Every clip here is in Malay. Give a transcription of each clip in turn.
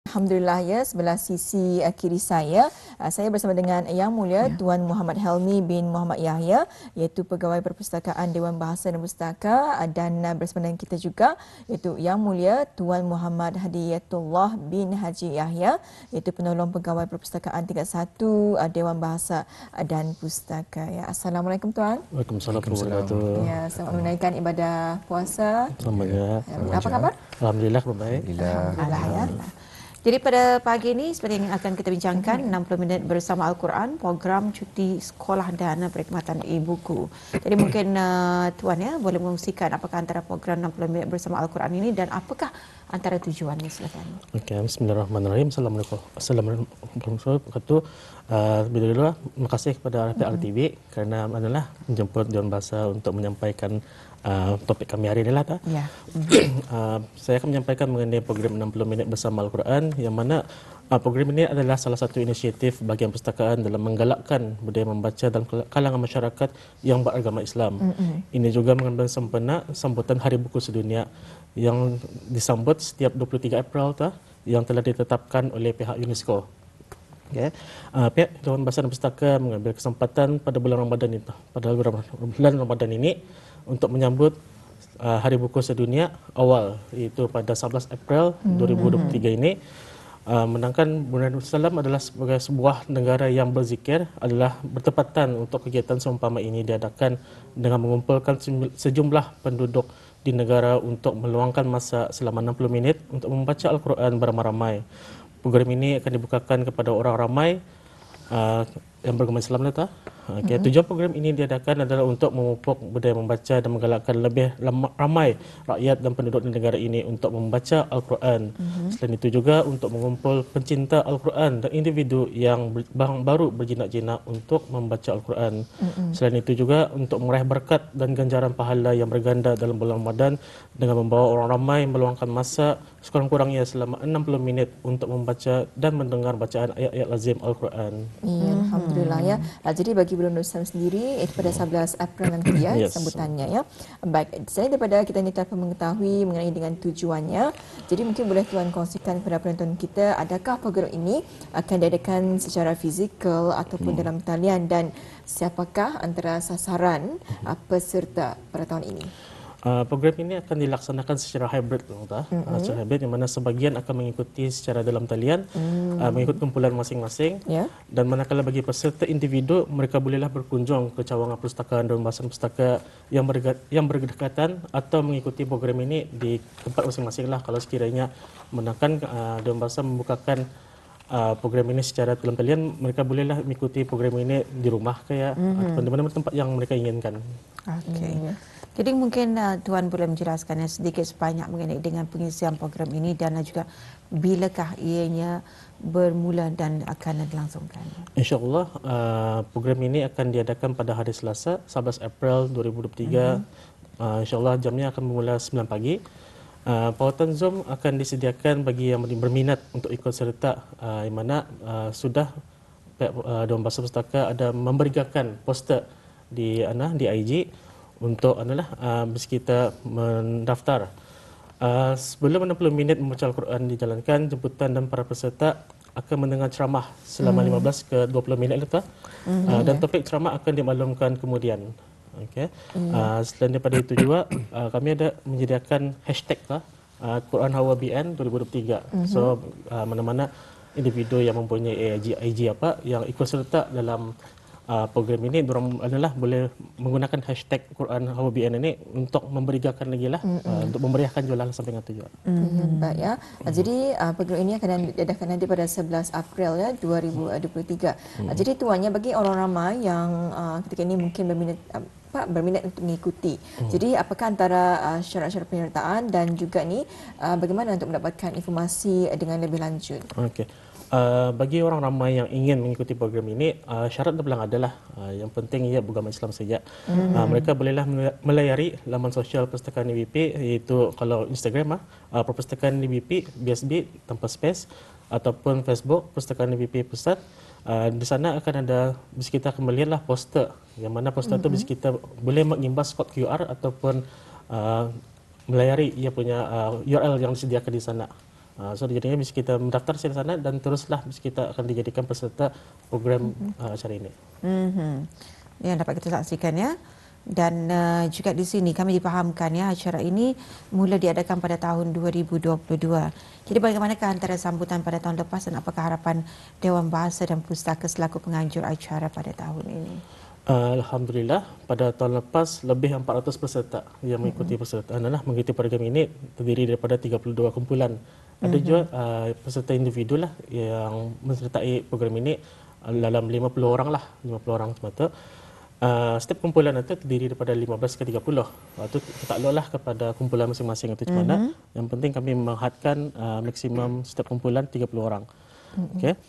Alhamdulillah ya, sebelah sisi kiri saya bersama dengan Yang Mulia Tuan Muhammad Helmi bin Muhammad Yahya, iaitu Pegawai Perpustakaan Dewan Bahasa dan Pustaka, dan bersama dengan kita juga iaitu Yang Mulia Tuan Muhammad Hadiyatullah bin Haji Yahya, iaitu Penolong Pegawai Perpustakaan tingkat 1 Dewan Bahasa dan Pustaka. Ya, Assalamualaikum Tuan. Waalaikumsalam warahmatullahi wabarakatuh. Ya, selamat menunaikan ibadah puasa. Selamat ya. Apa khabar? Alhamdulillah baik. Alhamdulillah ya. Jadi pada pagi ini seperti yang akan kita bincangkan 60 minit bersama Al-Quran, program cuti sekolah dan perkhidmatan e-buku. Jadi mungkin Tuan ya boleh mengungsikan apakah antara program 60 minit bersama Al-Quran ini dan apakah antara tujuannya, silakan. Okey, bismillahirrahmanirrahim. Assalamualaikum warahmatullahi wabarakatuh. Terima kasih kepada RTV kerana menjemput Dewan Bahasa untuk menyampaikan topik kami hari ini lah. Ya. Saya akan menyampaikan mengenai program 60 minit bersama Al-Quran, yang mana program ini adalah salah satu inisiatif bahagian perpustakaan dalam menggalakkan budaya membaca dalam kalangan masyarakat yang beragama Islam. Ini juga mengambil sempena sambutan Hari Buku Sedunia yang disambut setiap 23 April yang telah ditetapkan oleh pihak UNESCO. Okay. Pihak Dewan Bahasa dan Pustaka mengambil kesempatan pada bulan Ramadan ini untuk menyambut Hari Buku Sedunia awal, iaitu pada 11 April 2023 ini. Menangkan Brunei Darussalam adalah sebagai sebuah negara yang berzikir adalah bertepatan untuk kegiatan seumpama ini diadakan dengan mengumpulkan sejumlah penduduk di negara untuk meluangkan masa selama 60 minit untuk membaca Al-Quran beramai-ramai. Program ini akan dibukakan kepada orang ramai yang beragama Islam. Tujuan program ini diadakan adalah untuk memupuk budaya membaca dan menggalakkan lebih ramai rakyat dan penduduk di negara ini untuk membaca Al-Quran. Selain itu juga untuk mengumpul pencinta Al-Quran dan individu yang baru berjinak-jinak untuk membaca Al-Quran. Selain itu juga untuk meraih berkat dan ganjaran pahala yang berganda dalam bulan Ramadan dengan membawa orang ramai meluangkan masa sekurang-kurangnya selama 60 minit untuk membaca dan mendengar bacaan ayat-ayat lazim Al-Quran. Ya, Alhamdulillah ya. Jadi bagi bulan Darussalam sendiri itu pada 11 April nanti ya sambutannya ya. Baik, saya daripada kita ni dapat mengetahui mengenai dengan tujuannya. Jadi mungkin boleh Tuan kongsikan kepada penonton kita, adakah program ini akan diadakan secara fizikal ataupun dalam talian, dan siapakah antara sasaran peserta pada tahun ini? Program ini akan dilaksanakan secara hybrid, secara hybrid, yang mana sebahagian akan mengikuti secara dalam talian, mengikut kumpulan masing-masing, dan manakala bagi peserta individu, mereka bolehlah berkunjung ke cawangan perpustakaan Dewan Bahasa dan Pustaka yang berdekatan atau mengikuti program ini di tempat masing-masing lah. Kalau sekiranya menangkan Dewan Bahasa membukakan program ini secara dalam talian, mereka bolehlah mengikuti program ini di rumah ataupun di mana-mana tempat yang mereka inginkan. Okey. Jadi mungkin Tuan boleh menjelaskan sedikit sebanyak mengenai dengan pengisian program ini dan juga bilakah ianya bermula dan akan dilangsungkan? InsyaAllah program ini akan diadakan pada hari Selasa 11 April 2023. InsyaAllah jamnya akan bermula 9 pagi. Pautan Zoom akan disediakan bagi yang berminat untuk ikut serta, yang mana sudah pihak Dewan Bahasa Pustaka ada memberikan poster di IG untuk kita mendaftar. Sebelum 60 minit membaca Al-Quran dijalankan, jemputan dan para peserta akan mendengar ceramah selama 15 ke 20 minit dan topik ceramah akan dimaklumkan kemudian. Selain daripada itu juga kami ada menyediakan hashtag Quran Hawa BN 2023. So mana-mana individu yang mempunyai IG yang ikut serta dalam program ini, diorang boleh menggunakan hashtag Quran Hawa BN ini untuk memberikan lagi untuk memeriahkan jualan sampai dengan tujuan. Baik ya. Jadi program ini akan diadakan nanti pada 11 April ya 2023. Jadi tuannya bagi orang ramai yang ketika ini mungkin berminat untuk mengikuti. Jadi apakah antara syarat-syarat penyertaan dan juga bagaimana untuk mendapatkan informasi dengan lebih lanjut? Okey. Bagi orang ramai yang ingin mengikuti program ini, syarat terbelang adalah yang penting ia beragama Islam saja. Mereka bolehlah melayari laman sosial Perpustakaan DBP, iaitu kalau Instagram Perpustakaan DBP BSB tanpa space, ataupun Facebook Perpustakaan DBP Pusat. Di sana akan ada, bisa kita akan melihatlah poster, yang mana poster itu bisa kita boleh mengimbas kod QR ataupun melayari ia punya URL yang disediakan di sana. So jadinya bisa kita mendaftar di sana dan teruslah bisa kita akan dijadikan peserta program acara ini. Yang dapat kita saksikan ya. Dan juga di sini kami dipahamkan ya, acara ini mula diadakan pada tahun 2022. Jadi bagaimanakah antara sambutan pada tahun lepas dan apakah harapan Dewan Bahasa dan Pustaka selaku penganjur acara pada tahun ini? Alhamdulillah, pada tahun lepas lebih 400 peserta yang mengikuti pesertaan mengikuti program ini terdiri daripada 32 kumpulan. Ada juga peserta individu lah yang menyertai program ini dalam 50 orang lah, 50 orang semata. Setiap kumpulan itu terdiri daripada 15 ke 30. Itu takluklah kepada kumpulan masing-masing itu macam mana. Yang penting kami menghadkan maksimum setiap kumpulan 30 orang. Okey.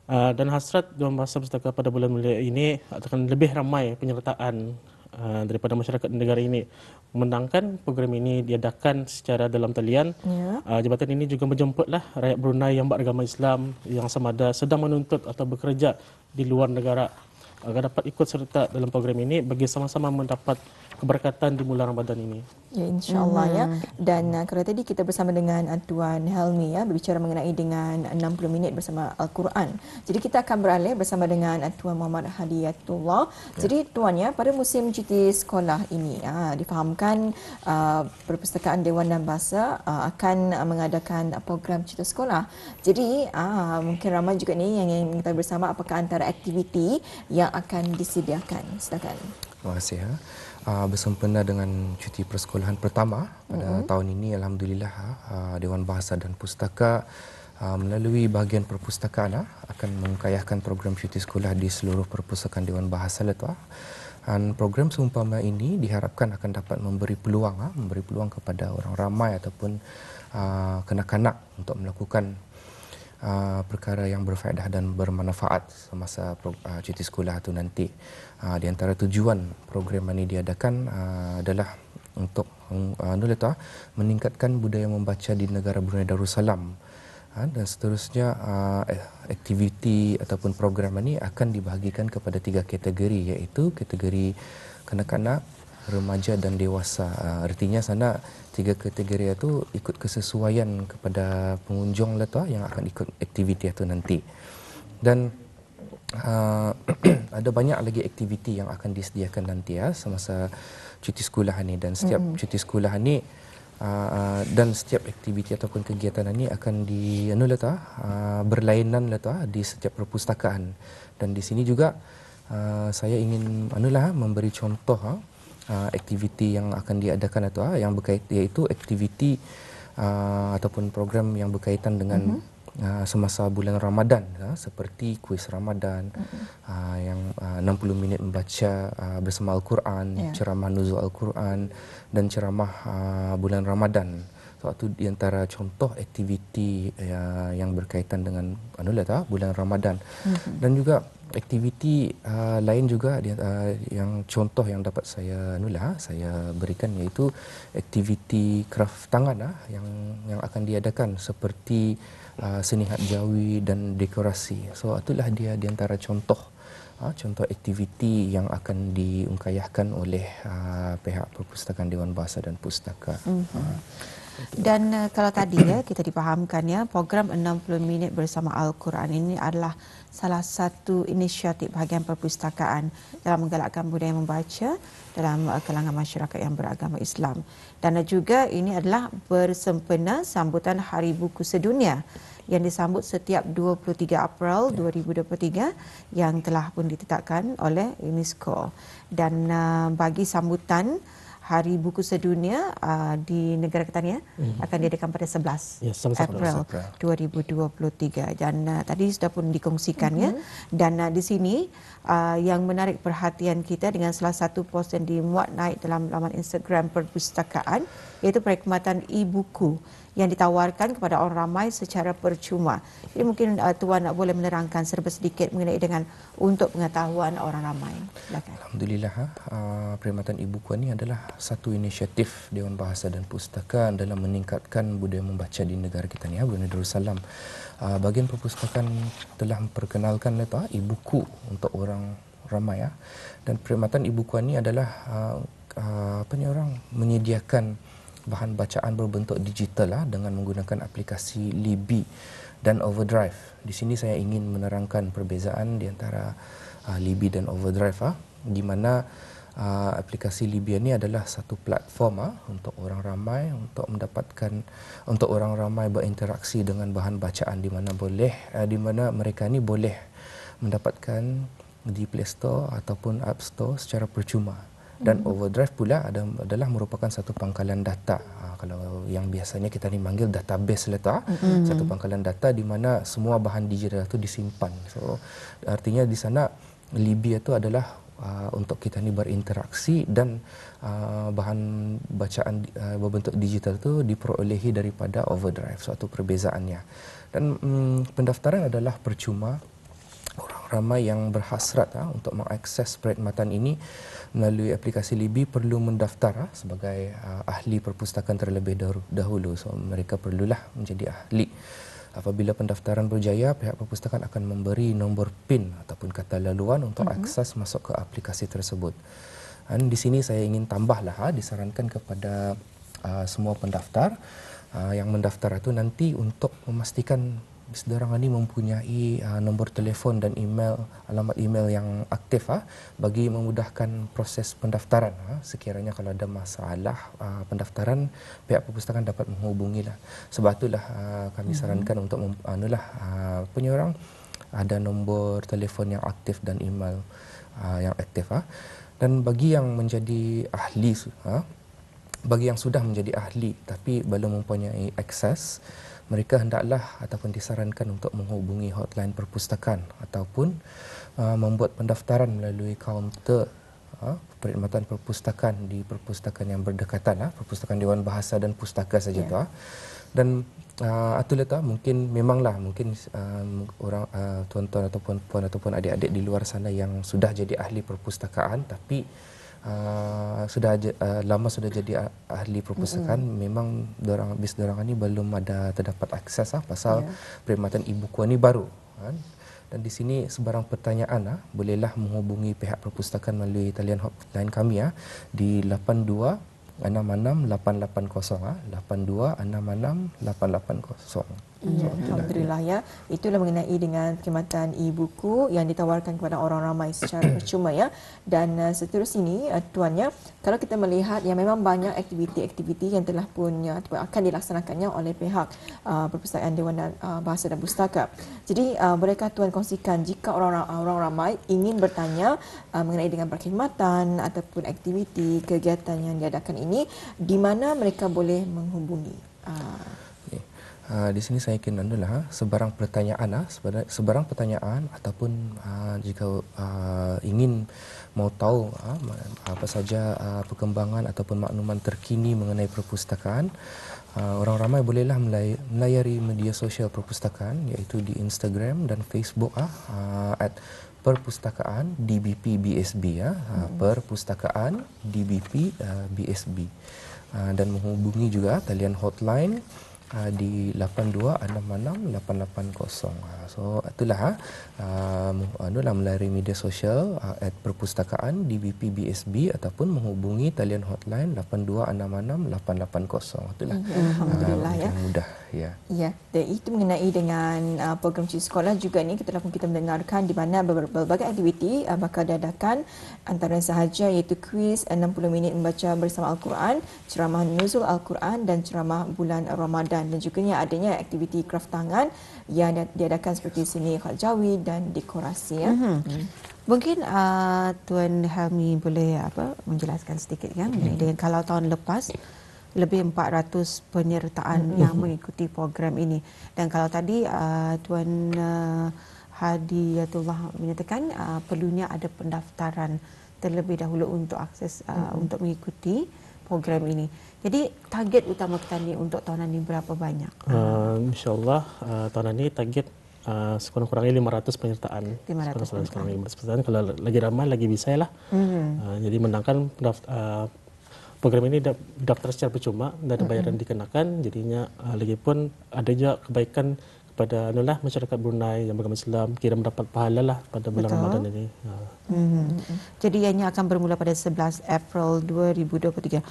Dan hasrat Dewan Bahasa Pustaka pada bulan mulia ini akan lebih ramai penyertaan daripada masyarakat negara ini. Memandangkan program ini diadakan secara dalam talian, jabatan ini juga menjemputlah rakyat Brunei yang beragama Islam yang sama ada sedang menuntut atau bekerja di luar negara agar dapat ikut serta dalam program ini bagi sama-sama mendapat keberkatan di bulan Ramadan ini. Ya, insya-Allah ya. Dan kalau tadi kita bersama dengan Tuan Helmi ya berbicara mengenai dengan 60 minit bersama Al-Quran. Jadi kita akan beralih bersama dengan Tuan Muhammad Hadiyatullah. Jadi Tuan ya, pada musim cuti sekolah ini difahamkan Perpustakaan Dewan dan Bahasa akan mengadakan program cuti sekolah. Jadi mungkin ramai juga ni yang ingin kita bersama apakah antara aktiviti yang akan disediakan. Silakan. Terima kasih. Bersempena dengan cuti persekolahan pertama pada tahun ini, alhamdulillah Dewan Bahasa dan Pustaka melalui bahagian perpustakaan akan mengkayahkan program cuti sekolah di seluruh perpustakaan Dewan Bahasa Letua. Dan program seumpama ini diharapkan akan dapat memberi peluang kepada orang ramai ataupun kanak-kanak untuk melakukan perkara yang berfaedah dan bermanfaat semasa cuti sekolah itu nanti. Di antara tujuan program ini diadakan adalah untuk meningkatkan budaya membaca di negara Brunei Darussalam. Dan seterusnya aktiviti ataupun program ini akan dibahagikan kepada 3 kategori, iaitu kategori kanak-kanak, remaja dan dewasa. Artinya sana 3 kategori itu ikut kesesuaian kepada pengunjung yang akan ikut aktiviti itu nanti. Dan ada banyak lagi aktiviti yang akan disediakan nanti semasa cuti sekolah ini, dan setiap cuti sekolah ini dan setiap aktiviti ataupun kegiatan ini akan berlainan di setiap perpustakaan. Dan di sini juga saya ingin memberi contoh aktiviti yang akan diadakan yang berkaitan, iaitu aktiviti ataupun program yang berkaitan dengan semasa bulan Ramadan, seperti kuis Ramadan yang 60 minit membaca bersama Al-Quran, ceramah nuzul Al-Quran dan ceramah bulan Ramadan. So, itu di antara contoh aktiviti yang berkaitan dengan bulan Ramadan. Dan juga aktiviti lain juga yang contoh yang dapat saya berikan, iaitu aktiviti kraft tangan yang akan diadakan seperti seni hat jawi dan dekorasi. So itulah dia di antara contoh aktiviti yang akan diungkayahkan oleh pihak Perpustakaan Dewan Bahasa dan Pustaka. Dan kalau tadi kita dipahamkan program 60 minit bersama Al-Quran ini adalah salah satu inisiatif bahagian perpustakaan dalam menggalakkan budaya membaca dalam kalangan masyarakat yang beragama Islam. Dan juga ini adalah bersempena sambutan Hari Buku Sedunia yang disambut setiap 23 April 2023 yang telah pun ditetapkan oleh UNESCO. Dan bagi sambutan Hari Buku Sedunia di negara kita akan diadakan pada 11 April 2023, dan tadi sudah pun dikongsikan dan di sini yang menarik perhatian kita dengan salah satu post yang dimuat naik dalam laman Instagram perpustakaan, iaitu perkhidmatan e-buku yang ditawarkan kepada orang ramai secara percuma. Jadi mungkin Tuan nak boleh menerangkan serba sedikit mengenai dengan untuk pengetahuan orang ramai. Silakan. Alhamdulillah, perkhidmatan e-buku ini adalah satu inisiatif Dewan Bahasa dan Pustaka dalam meningkatkan budaya membaca di negara kita ni, Brunei Darussalam. Bahagian perpustakaan telah memperkenalkan e-buku untuk orang ramai dan perkhidmatan e-buku ini adalah orang menyediakan bahan bacaan berbentuk digital dengan menggunakan aplikasi Libby dan Overdrive. Di sini saya ingin menerangkan perbezaan di antara Libby dan Overdrive, di mana aplikasi Libby ini adalah satu platform untuk orang ramai untuk orang ramai berinteraksi dengan bahan bacaan, di mana mereka ni boleh mendapatkan di Play Store ataupun App Store secara percuma. Dan Overdrive pula adalah merupakan satu pangkalan data. Kalau yang biasanya kita ni manggil database lah satu pangkalan data di mana semua bahan digital itu disimpan. So artinya di sana Libby itu adalah untuk kita ni berinteraksi, dan bahan bacaan berbentuk digital itu diperolehi daripada Overdrive, suatu perbezaannya. Dan pendaftaran adalah percuma. Orang ramai yang berhasrat untuk mengakses perkhidmatan ini melalui aplikasi Libby perlu mendaftar sebagai ahli perpustakaan terlebih dahulu. So mereka perlulah menjadi ahli. Apabila pendaftaran berjaya, pihak perpustakaan akan memberi nombor PIN ataupun kata laluan untuk akses masuk ke aplikasi tersebut. Dan di sini saya ingin tambahlah, disarankan kepada semua pendaftar yang mendaftar itu nanti untuk memastikan seseorang ini mempunyai nombor telefon dan alamat email yang aktif bagi memudahkan proses pendaftaran. Sekiranya kalau ada masalah pendaftaran, pihak perpustakaan dapat menghubungilah. Sebab itulah kami sarankan untuk penyorang ada nombor telefon yang aktif dan email yang aktif. Dan bagi yang menjadi ahli, bagi yang sudah menjadi ahli tapi belum mempunyai akses, mereka hendaklah ataupun disarankan untuk menghubungi hotline perpustakaan ataupun membuat pendaftaran melalui kaunter perkhidmatan perpustakaan di perpustakaan yang berdekatan, perpustakaan Dewan Bahasa dan Pustaka saja tu. Dan itulah mungkin orang tuan-tuan ataupun puan ataupun adik-adik di luar sana yang sudah jadi ahli perpustakaan tapi lama sudah jadi ahli perpustakaan, memang dorang ni belum ada terdapat akses pasal perkhidmatan e-buku ni baru kan. Dan di sini sebarang pertanyaan bolehlah menghubungi pihak perpustakaan melalui talian hotline kami di 82 66 880 82 66 880. Ya, alhamdulillah ya. Itulah mengenai dengan perkhidmatan e-buku yang ditawarkan kepada orang ramai secara percuma ya. Dan seterusnya ini tuannya, kalau kita melihat yang memang banyak aktiviti-aktiviti yang telah pun akan dilaksanakannya oleh pihak Perpustakaan Dewan Bahasa dan Pustaka. Jadi bolehkah tuan kongsikan jika orang ramai ingin bertanya mengenai dengan perkhidmatan ataupun aktiviti kegiatan yang diadakan ini, di mana mereka boleh menghubungi? Di sini saya ingin sebarang pertanyaan ataupun jika ingin mau tahu apa saja perkembangan ataupun makluman terkini mengenai perpustakaan, orang ramai bolehlah melayari media sosial perpustakaan, iaitu di Instagram dan Facebook @perpustakaan DBP BSB perpustakaan DBP BSB, dan menghubungi juga talian hotline di 8266 880. So itulah melalui media sosial @perpustakaan DBP BSB ataupun menghubungi talian hotline 8266 880. Itulah alhamdulillah ya. Mudah ya. Ya, dan itu mengenai dengan program cuti sekolah juga ni kita mendengarkan di mana berbagai aktiviti bakal diadakan, antara sahaja iaitu kuis 60 minit membaca bersama Al-Quran, ceramah nuzul Al-Quran dan ceramah bulan Ramadan, dan juga adanya aktiviti kraft tangan yang diadakan seperti seni kharjawi dan dekorasi ya. Mungkin Tuan Helmi boleh menjelaskan sedikit kan dengan kalau tahun lepas lebih 400 penyertaan yang mengikuti program ini, dan kalau tadi Tuan Hadiyatullah menyatakan perlunya ada pendaftaran terlebih dahulu untuk akses untuk mengikuti program ini. Jadi target utama kita ni untuk tahun ini berapa banyak? InsyaAllah tahun ini target sekurang-kurangnya 500 penyertaan. 500 penyertaan. Kalau lagi ramai lagi bisa lah. Jadi menangkan program ini daftar secara percuma, dan bayaran dikenakan. Jadinya lagipun ada juga kebaikan kepada masyarakat Brunei yang beragama Islam, kira mendapat pahala lah pada bulan Ramadan ini. Jadi ianya akan bermula pada 11 April 2023.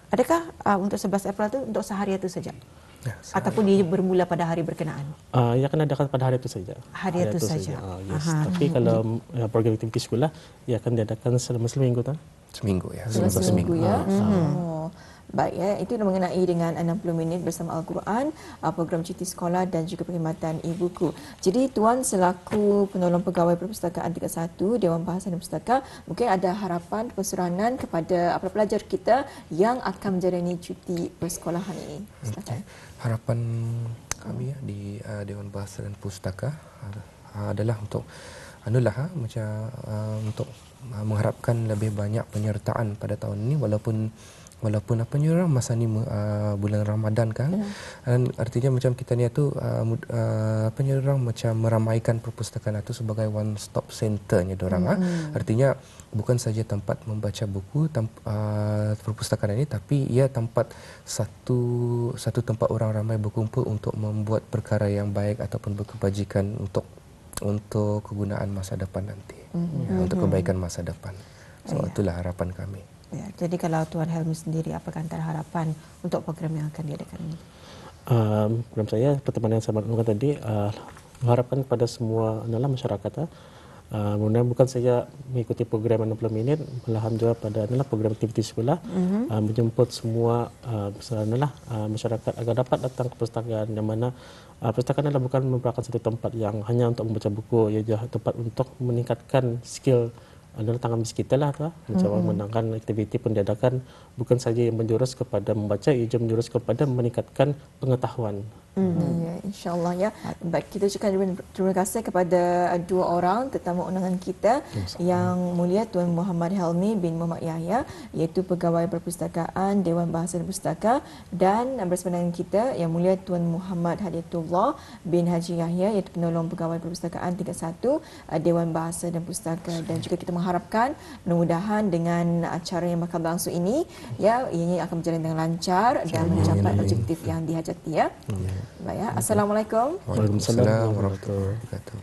Adakah untuk 11 April itu untuk sehari itu saja? Ya, Ataupun dia bermula pada hari berkenaan? Ia akan adakan pada hari itu saja. Hari itu saja. Yes. Tapi kalau program aktiviti sekolah, ia akan diadakan selama seminggu tak? seminggu ya. Selama seminggu ya. Mhm. Baik ya, itu mengenai dengan 60 minit bersama Al-Quran, program cuti sekolah dan juga perkhidmatan e-buku. Jadi Tuan selaku penolong pegawai perpustakaan tingkat 1 Dewan Bahasa dan Pustaka, mungkin ada harapan persuranan kepada pelajar kita yang akan menjalani cuti persekolahan ini. Silakan. Harapan kami ya di Dewan Bahasa dan Pustaka adalah untuk untuk mengharapkan lebih banyak penyertaan pada tahun ini, walaupun masa ni bulan Ramadan kan, dan artinya macam kita ni tu macam meramaikan perpustakaan itu sebagai one stop centernya dorang. Artinya bukan saja tempat membaca buku perpustakaan ini, tapi ia tempat satu tempat orang ramai berkumpul untuk membuat perkara yang baik ataupun berkebajikan untuk kegunaan masa depan nanti, untuk kebaikan masa depan. So itulah harapan kami. Ya, jadi kalau Tuan Helmi sendiri, apakah antara harapan untuk program yang akan diadakan ini? Program saya, pertemuan yang saya maklumkan tadi, mengharapkan kepada semua adalah masyarakat. Mudah bukan saja mengikuti program 60 minit, malahan juga pada program aktiviti sekolah, menjemput semua masyarakat agar dapat datang ke perpustakaan, yang mana perpustakaan adalah bukan merupakan satu tempat yang hanya untuk membaca buku, ia juga tempat untuk meningkatkan skill adalah tangan kita lah, macam menangkan aktiviti pun diadakan bukan saja yang menjurus kepada membaca, ia juga menjurus kepada meningkatkan pengetahuan. Ya, InsyaAllah ya. Baik, kita ucapkan terima kasih kepada dua orang tetamu undangan kita, Yang Mulia Tuan Muhammad Helmi bin Muhammad Yahya, iaitu Pegawai Perpustakaan Dewan Bahasa dan Pustaka, dan bersama dengan kita Yang Mulia Tuan Muhammad Hadiatullah bin Haji Yahya, iaitu Penolong Pegawai Perpustakaan tingkat 1 Dewan Bahasa dan Pustaka. Dan juga kita mengharapkan mudah-mudahan dengan acara yang bakal berlangsung ini, ya, ianya akan berjalan dengan lancar dan mencapai objektif yang dihajati ya. Baik ya. Assalamualaikum. Waalaikumsalam warahmatullahi wabarakatuh.